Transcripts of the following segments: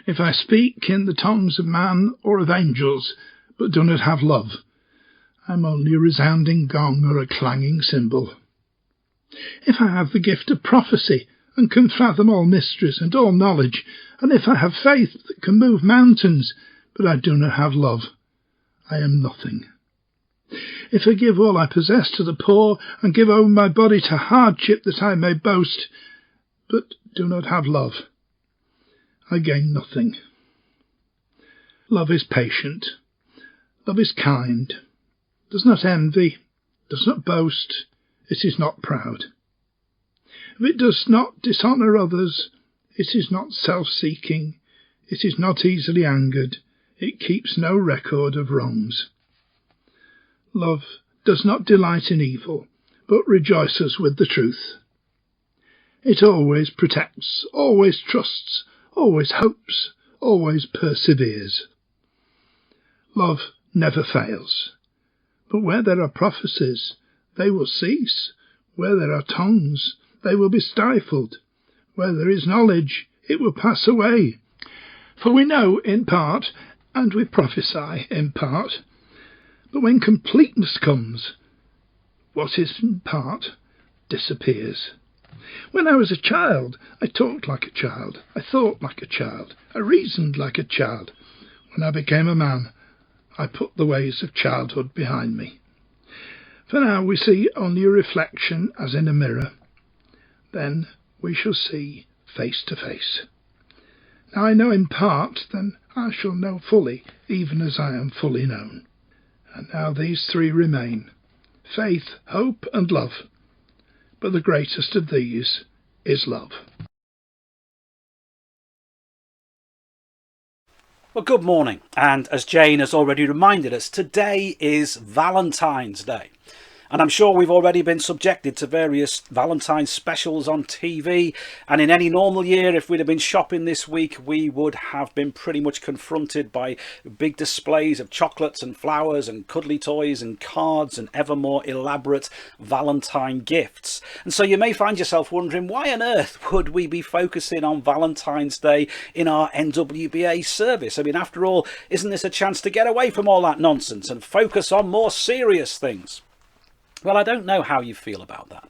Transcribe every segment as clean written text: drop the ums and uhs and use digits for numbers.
If I speak in the tongues of man or of angels, but do not have love, I am only a resounding gong or a clanging cymbal. If I have the gift of prophecy, and can fathom all mysteries and all knowledge, and if I have faith that can move mountains, but I do not have love, I am nothing. If I give all I possess to the poor, and give over my body to hardship that I may boast, but do not have love, I gain nothing. Love is patient. Love is kind, does not envy, does not boast, it is not proud. If it does not dishonour others, it is not self-seeking, it is not easily angered, it keeps no record of wrongs. Love does not delight in evil, but rejoices with the truth. It always protects, always trusts, always hopes, always perseveres. Love never fails. But where there are prophecies, they will cease. Where there are tongues, they will be stifled. Where there is knowledge, it will pass away. For we know in part, and we prophesy in part. But when completeness comes, what is in part disappears. When I was a child, I talked like a child, I thought like a child, I reasoned like a child. When I became a man, I put the ways of childhood behind me. For now we see only a reflection as in a mirror. Then we shall see face to face. Now I know in part, then I shall know fully, even as I am fully known. And now these three remain: faith, hope, and love. But the greatest of these is love. Well, good morning. And as Jane has already reminded us, today is Valentine's Day. And I'm sure we've already been subjected to various Valentine's specials on TV. And in any normal year, if we'd have been shopping this week, we would have been pretty much confronted by big displays of chocolates and flowers and cuddly toys and cards and ever more elaborate Valentine gifts. And so you may find yourself wondering, why on earth would we be focusing on Valentine's Day in our NWBA service? I mean, after all, isn't this a chance to get away from all that nonsense and focus on more serious things? Well, I don't know how you feel about that,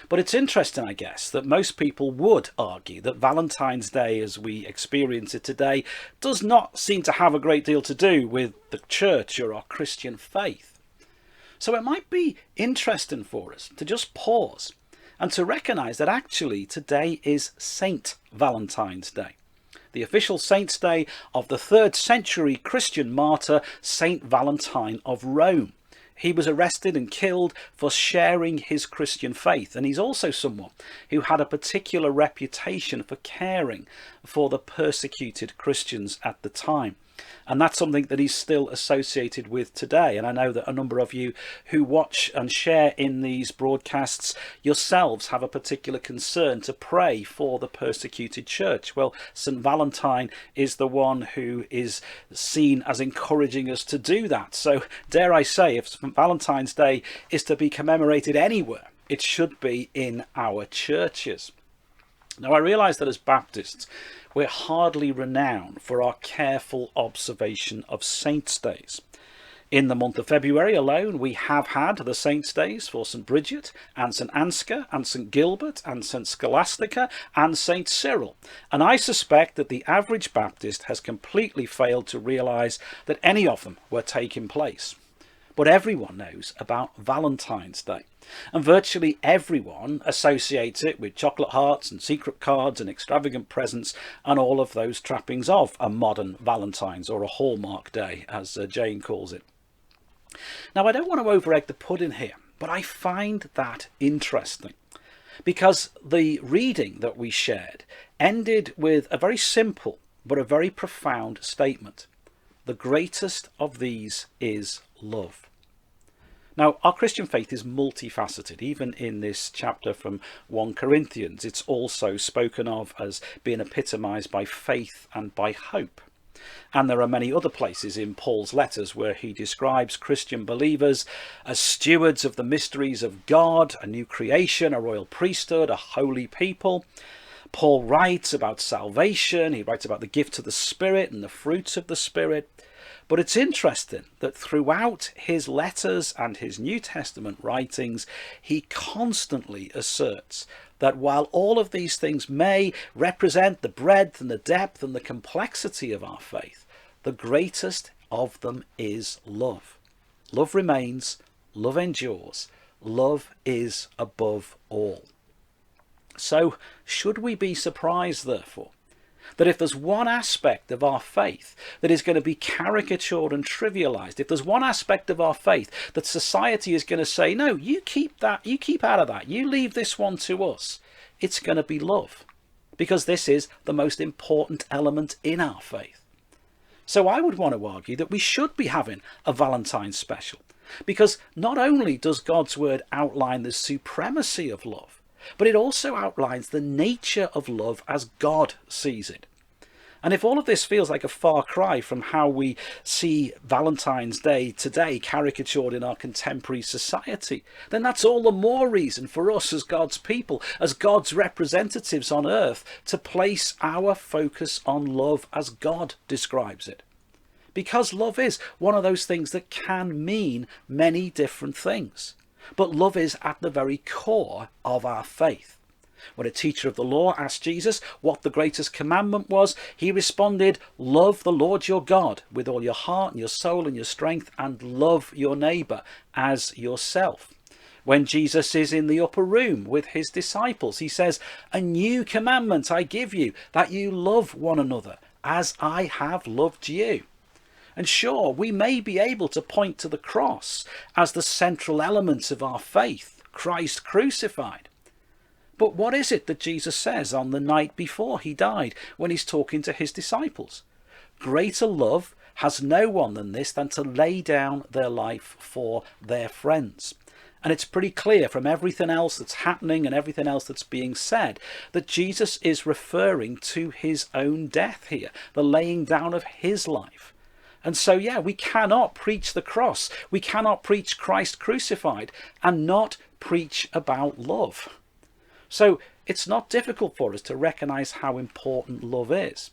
but it's interesting, I guess, that most people would argue that Valentine's Day as we experience it today does not seem to have a great deal to do with the church or our Christian faith. So it might be interesting for us to just pause and to recognise that actually today is St Valentine's Day, the official saint's day of the 3rd century Christian martyr St Valentine of Rome. He was arrested and killed for sharing his Christian faith, and he's also someone who had a particular reputation for caring for the persecuted Christians at the time. And that's something that he's still associated with today. And I know that a number of you who watch and share in these broadcasts yourselves have a particular concern to pray for the persecuted church. Well, St Valentine is the one who is seen as encouraging us to do that. So dare I say, if St Valentine's Day is to be commemorated anywhere, it should be in our churches. Now, I realise that as Baptists, we're hardly renowned for our careful observation of saints' days. In the month of February alone, we have had the saints' days for St Bridget and St Ansgar and St Gilbert and St Scholastica and St Cyril. And I suspect that the average Baptist has completely failed to realise that any of them were taking place. But everyone knows about Valentine's Day. And virtually everyone associates it with chocolate hearts and secret cards and extravagant presents and all of those trappings of a modern Valentine's, or a Hallmark day, as Jane calls it. Now, I don't want to over-egg the pudding here, but I find that interesting because the reading that we shared ended with a very simple but a very profound statement. The greatest of these is love. Now, our Christian faith is multifaceted. Even in this chapter from 1 Corinthians, it's also spoken of as being epitomised by faith and by hope. And there are many other places in Paul's letters where he describes Christian believers as stewards of the mysteries of God, a new creation, a royal priesthood, a holy people. Paul writes about salvation, he writes about the gift of the Spirit and the fruits of the Spirit. But it's interesting that throughout his letters and his New Testament writings, he constantly asserts that while all of these things may represent the breadth and the depth and the complexity of our faith, the greatest of them is love. Love remains, love endures, love is above all. So, should we be surprised, therefore, that if there's one aspect of our faith that is going to be caricatured and trivialized, if there's one aspect of our faith that society is going to say, no, you keep out of that, you leave this one to us, it's going to be love, because this is the most important element in our faith. So I would want to argue that we should be having a Valentine's special, because not only does God's word outline the supremacy of love, but it also outlines the nature of love as God sees it. And if all of this feels like a far cry from how we see Valentine's Day today caricatured in our contemporary society, then that's all the more reason for us as God's people, as God's representatives on earth, to place our focus on love as God describes it. Because love is one of those things that can mean many different things. But love is at the very core of our faith. When a teacher of the law asked Jesus what the greatest commandment was, he responded, love the Lord your God with all your heart and your soul and your strength, and love your neighbour as yourself. When Jesus is in the upper room with his disciples, he says, a new commandment I give you, that you love one another as I have loved you. And sure, we may be able to point to the cross as the central element of our faith, Christ crucified. But what is it that Jesus says on the night before he died when he's talking to his disciples? Greater love has no one than this, than to lay down their life for their friends. And it's pretty clear from everything else that's happening and everything else that's being said that Jesus is referring to his own death here, the laying down of his life. And so, yeah, we cannot preach the cross. We cannot preach Christ crucified and not preach about love. So it's not difficult for us to recognize how important love is.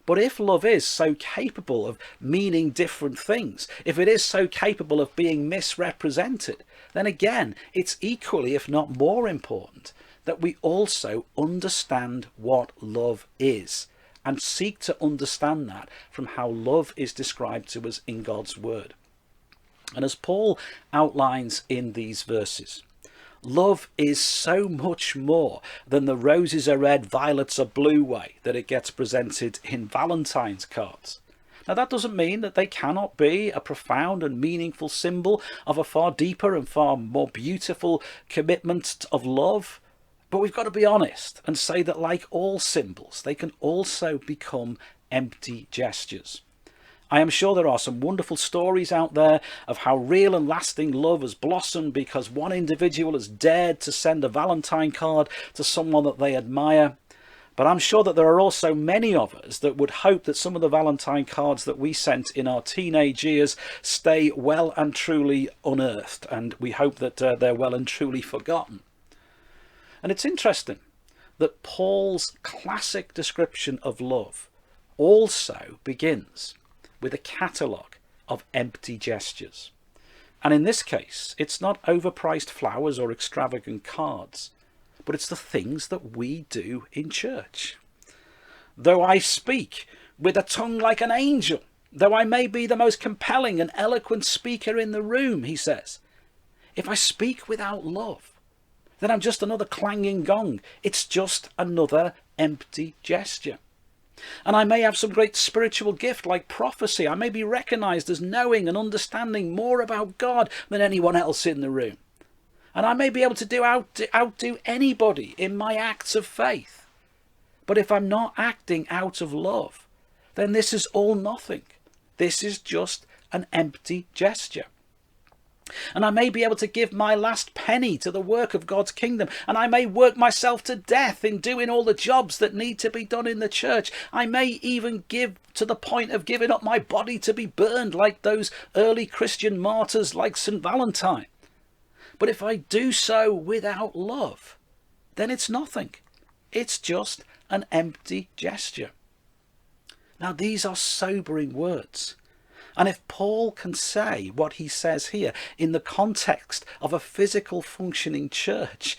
But if love is so capable of meaning different things, if it is so capable of being misrepresented, then again, it's equally, if not more important, that we also understand what love is, and seek to understand that from how love is described to us in God's word. And as Paul outlines in these verses, love is so much more than the roses are red, violets are blue way that it gets presented in Valentine's cards. Now that doesn't mean that they cannot be a profound and meaningful symbol of a far deeper and far more beautiful commitment of love. But we've got to be honest and say that, like all symbols, they can also become empty gestures. I am sure there are some wonderful stories out there of how real and lasting love has blossomed because one individual has dared to send a Valentine card to someone that they admire. But I'm sure that there are also many of us that would hope that some of the Valentine cards that we sent in our teenage years stay well and truly unearthed, and we hope that they're well and truly forgotten. And it's interesting that Paul's classic description of love also begins with a catalogue of empty gestures. And in this case, it's not overpriced flowers or extravagant cards, but it's the things that we do in church. Though I speak with a tongue like an angel, though I may be the most compelling and eloquent speaker in the room, he says, if I speak without love, then I'm just another clanging gong. It's just another empty gesture. And I may have some great spiritual gift like prophecy. I may be recognized as knowing and understanding more about God than anyone else in the room. And I may be able to outdo anybody in my acts of faith. But if I'm not acting out of love, then this is all nothing. This is just an empty gesture. And I may be able to give my last penny to the work of God's kingdom. And I may work myself to death in doing all the jobs that need to be done in the church. I may even give to the point of giving up my body to be burned like those early Christian martyrs like St Valentine. But if I do so without love, then it's nothing. It's just an empty gesture. Now, these are sobering words. And if Paul can say what he says here in the context of a physical functioning church,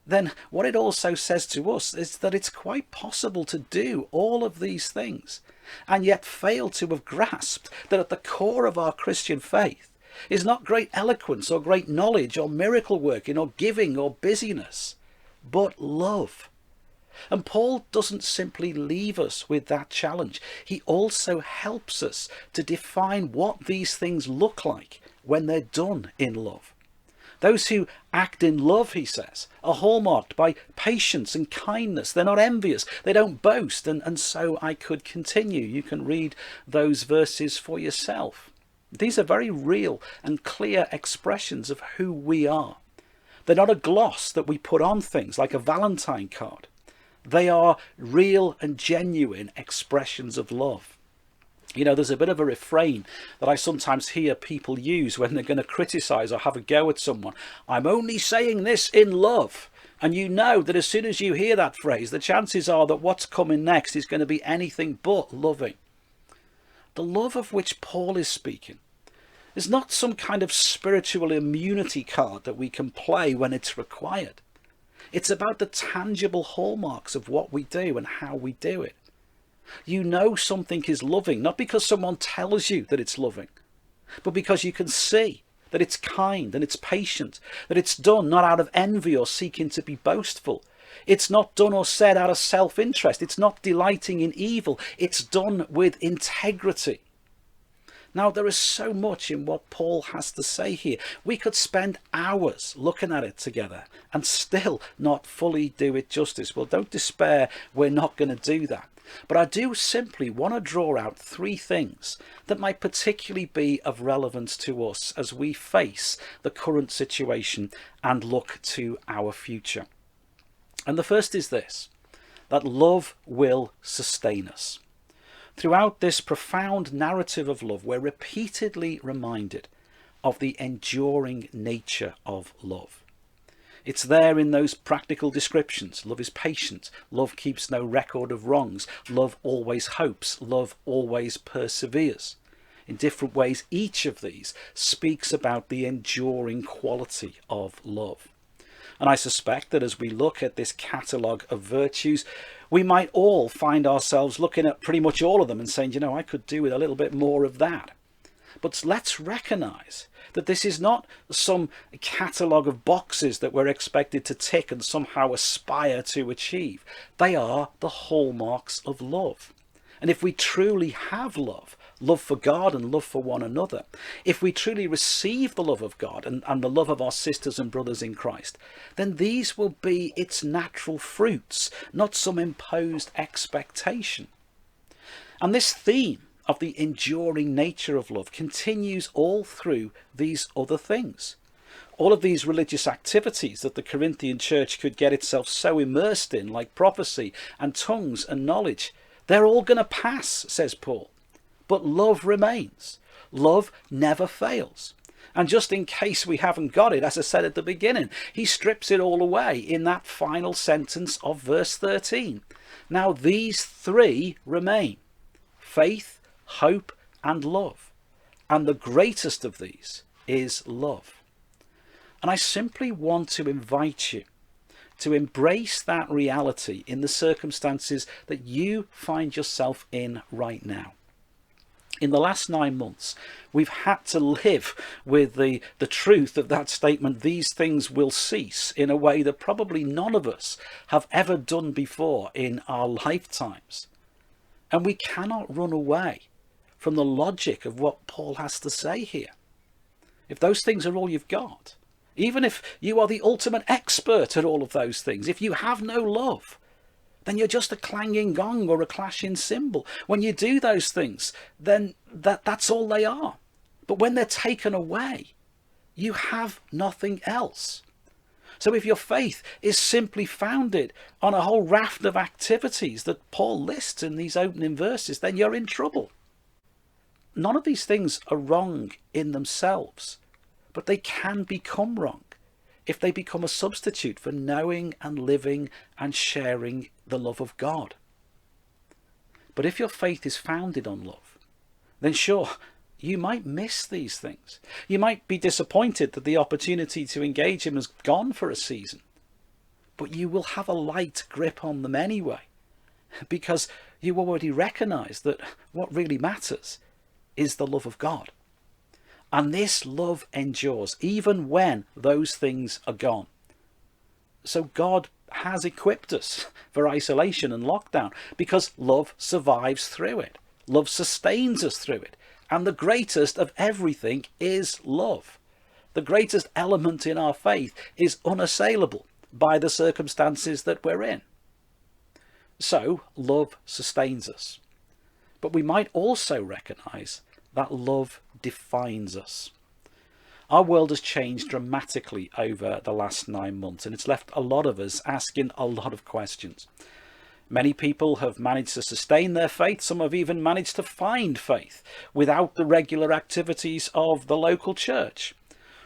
then what it also says to us is that it's quite possible to do all of these things and yet fail to have grasped that at the core of our Christian faith is not great eloquence or great knowledge or miracle working or giving or busyness, but love. And Paul doesn't simply leave us with that challenge. He also helps us to define what these things look like when they're done in love. Those who act in love, he says, are hallmarked by patience and kindness. They're not envious. They don't boast. And so I could continue. You can read those verses for yourself. These are very real and clear expressions of who we are. They're not a gloss that we put on things like a Valentine card. They are real and genuine expressions of love. You know, there's a bit of a refrain that I sometimes hear people use when they're going to criticize or have a go at someone. I'm only saying this in love. And you know that as soon as you hear that phrase, the chances are that what's coming next is going to be anything but loving. The love of which Paul is speaking is not some kind of spiritual immunity card that we can play when it's required. It's about the tangible hallmarks of what we do and how we do it. You know something is loving, not because someone tells you that it's loving, but because you can see that it's kind and it's patient, that it's done not out of envy or seeking to be boastful. It's not done or said out of self-interest. It's not delighting in evil. It's done with integrity. Now, there is so much in what Paul has to say here. We could spend hours looking at it together and still not fully do it justice. Well, don't despair. We're not going to do that. But I do simply want to draw out three things that might particularly be of relevance to us as we face the current situation and look to our future. And the first is this, that love will sustain us. Throughout this profound narrative of love, we're repeatedly reminded of the enduring nature of love. It's there in those practical descriptions. Love is patient. Love keeps no record of wrongs. Love always hopes. Love always perseveres. In different ways, each of these speaks about the enduring quality of love. And I suspect that as we look at this catalogue of virtues, we might all find ourselves looking at pretty much all of them and saying, you know, I could do with a little bit more of that. But let's recognise that this is not some catalogue of boxes that we're expected to tick and somehow aspire to achieve. They are the hallmarks of love. And if we truly have love for God and love for one another, if we truly receive the love of God and the love of our sisters and brothers in Christ, then these will be its natural fruits, not some imposed expectation. And this theme of the enduring nature of love continues all through these other things. All of these religious activities that the Corinthian church could get itself so immersed in, like prophecy and tongues and knowledge, they're all going to pass, says Paul. But love remains. Love never fails. And just in case we haven't got it, as I said at the beginning, he strips it all away in that final sentence of verse 13. Now these three remain: faith, hope, and love. And the greatest of these is love. And I simply want to invite you to embrace that reality in the circumstances that you find yourself in right now. In the last 9 months, we've had to live with the truth of that statement, these things will cease, in a way that probably none of us have ever done before in our lifetimes. And we cannot run away from the logic of what Paul has to say here. If those things are all you've got, even if you are the ultimate expert at all of those things, if you have no love, then you're just a clanging gong or a clashing cymbal. When you do those things, then that's all they are. But when they're taken away, you have nothing else. So if your faith is simply founded on a whole raft of activities that Paul lists in these opening verses, then you're in trouble. None of these things are wrong in themselves, but they can become wrong if they become a substitute for knowing and living and sharing the love of God. But if your faith is founded on love, then sure, you might miss these things. You might be disappointed that the opportunity to engage him has gone for a season. But you will have a light grip on them anyway, because you already recognise that what really matters is the love of God. And this love endures even when those things are gone. So God has equipped us for isolation and lockdown because love survives through it. Love sustains us through it. And the greatest of everything is love. The greatest element in our faith is unassailable by the circumstances that we're in. So love sustains us. But we might also recognise that love defines us. Our world has changed dramatically over the last 9 months, and it's left a lot of us asking a lot of questions. Many people have managed to sustain their faith. Some have even managed to find faith without the regular activities of the local church.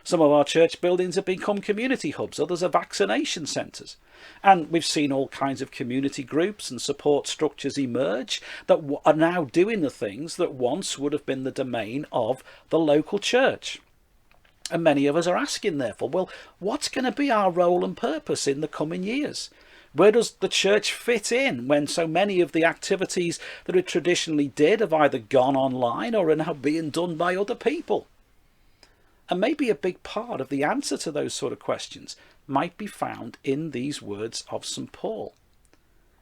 Some of our church buildings have become community hubs, others are vaccination centres. And we've seen all kinds of community groups and support structures emerge that are now doing the things that once would have been the domain of the local church. And many of us are asking, therefore, well, what's going to be our role and purpose in the coming years? Where does the church fit in when so many of the activities that it traditionally did have either gone online or are now being done by other people? And maybe a big part of the answer to those sort of questions might be found in these words of St Paul.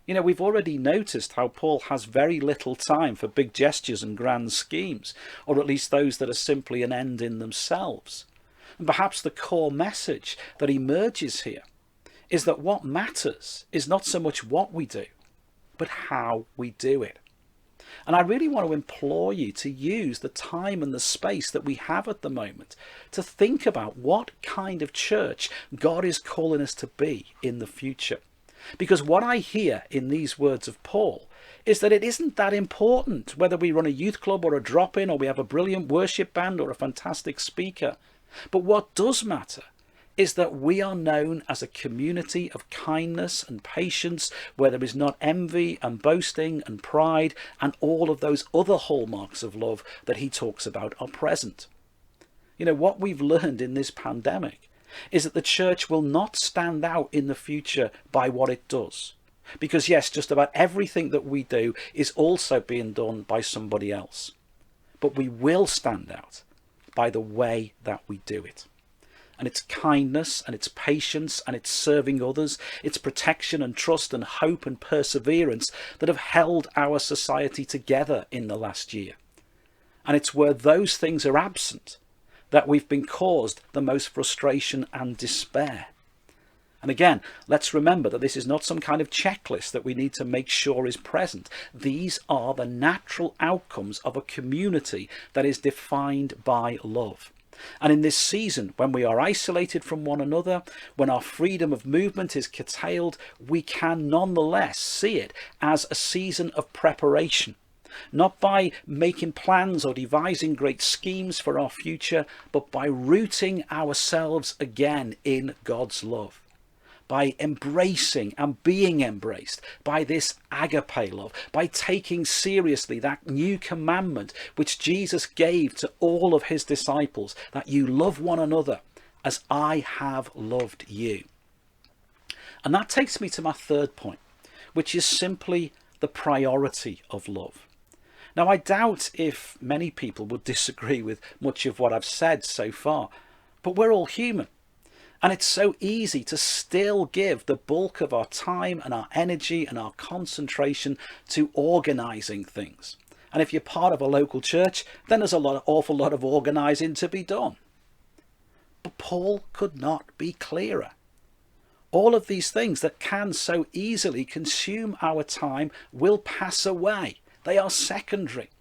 You know, we've already noticed how Paul has very little time for big gestures and grand schemes, or at least those that are simply an end in themselves. And perhaps the core message that emerges here is that what matters is not so much what we do, but how we do it. And I really want to implore you to use the time and the space that we have at the moment to think about what kind of church God is calling us to be in the future. Because what I hear in these words of Paul is that it isn't that important whether we run a youth club or a drop-in, or we have a brilliant worship band or a fantastic speaker. But what does matter is that we are known as a community of kindness and patience, where there is not envy and boasting and pride and all of those other hallmarks of love that he talks about are present. You know, what we've learned in this pandemic is that the church will not stand out in the future by what it does. Because yes, just about everything that we do is also being done by somebody else. But we will stand out by the way that we do it. And it's kindness and it's patience and it's serving others, it's protection and trust and hope and perseverance that have held our society together in the last year. And it's where those things are absent that we've been caused the most frustration and despair. And again, let's remember that this is not some kind of checklist that we need to make sure is present. These are the natural outcomes of a community that is defined by love. And in this season, when we are isolated from one another, when our freedom of movement is curtailed, we can nonetheless see it as a season of preparation. Not by making plans or devising great schemes for our future, but by rooting ourselves again in God's love. By embracing and being embraced by this agape love, by taking seriously that new commandment which Jesus gave to all of his disciples, that you love one another as I have loved you. And that takes me to my third point, which is simply the priority of love. Now, I doubt if many people would disagree with much of what I've said so far, but we're all human. And it's so easy to still give the bulk of our time and our energy and our concentration to organising things. And if you're part of a local church, then there's awful lot of organising to be done. But Paul could not be clearer. All of these things that can so easily consume our time will pass away. They are secondary.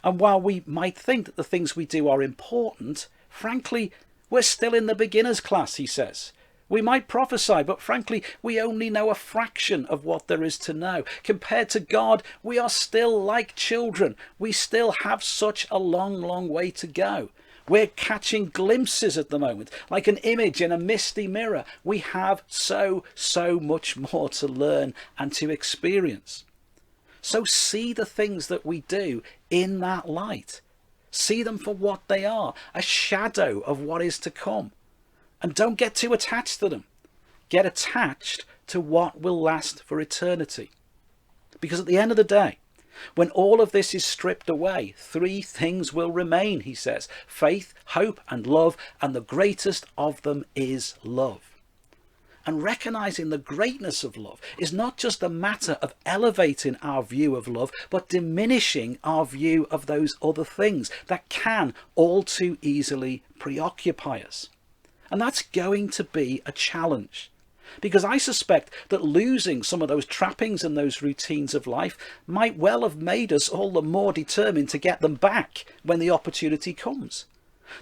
And while we might think that the things we do are important, frankly, we're still in the beginner's class, he says. We might prophesy, but frankly, we only know a fraction of what there is to know. Compared to God, we are still like children. We still have such a long, long way to go. We're catching glimpses at the moment, like an image in a misty mirror. We have so much more to learn and to experience. So see the things that we do in that light. See them for what they are, a shadow of what is to come. And don't get too attached to them. Get attached to what will last for eternity. Because at the end of the day, when all of this is stripped away, 3 things will remain, he says: faith, hope, and love, and the greatest of them is love. And recognizing the greatness of love is not just a matter of elevating our view of love, but diminishing our view of those other things that can all too easily preoccupy us. And that's going to be a challenge. Because I suspect that losing some of those trappings and those routines of life might well have made us all the more determined to get them back when the opportunity comes.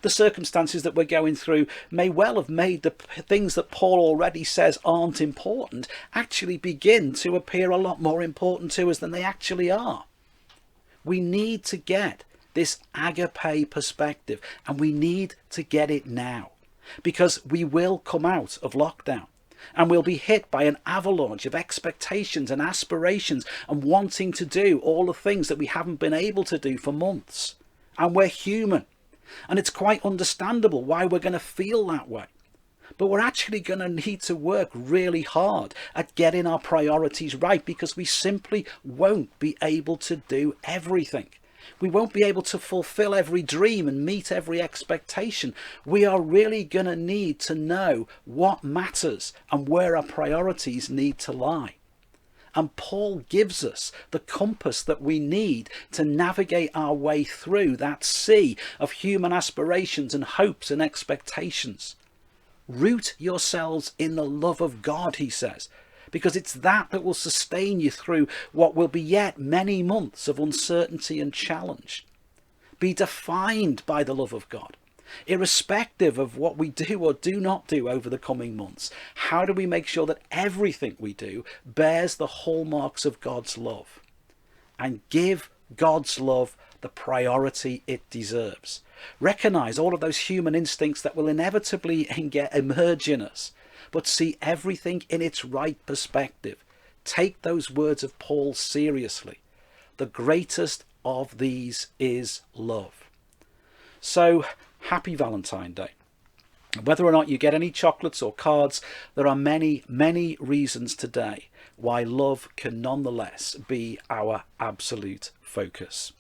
The circumstances that we're going through may well have made the things that Paul already says aren't important actually begin to appear a lot more important to us than they actually are. We need to get this agape perspective, and we need to get it now, because we will come out of lockdown. And we'll be hit by an avalanche of expectations and aspirations and wanting to do all the things that we haven't been able to do for months. And we're human. And it's quite understandable why we're going to feel that way. But we're actually going to need to work really hard at getting our priorities right, because we simply won't be able to do everything. We won't be able to fulfill every dream and meet every expectation. We are really going to need to know what matters and where our priorities need to lie. And Paul gives us the compass that we need to navigate our way through that sea of human aspirations and hopes and expectations. Root yourselves in the love of God, he says, because it's that will sustain you through what will be yet many months of uncertainty and challenge. Be defined by the love of God, irrespective of what we do or do not do over the coming months. How do we make sure that everything we do bears the hallmarks of God's love? And give God's love the priority it deserves. Recognize all of those human instincts that will inevitably emerge in us, but see everything in its right perspective. Take those words of Paul seriously. The greatest of these is love. So, happy Valentine's Day. Whether or not you get any chocolates or cards, there are many reasons today why love can nonetheless be our absolute focus.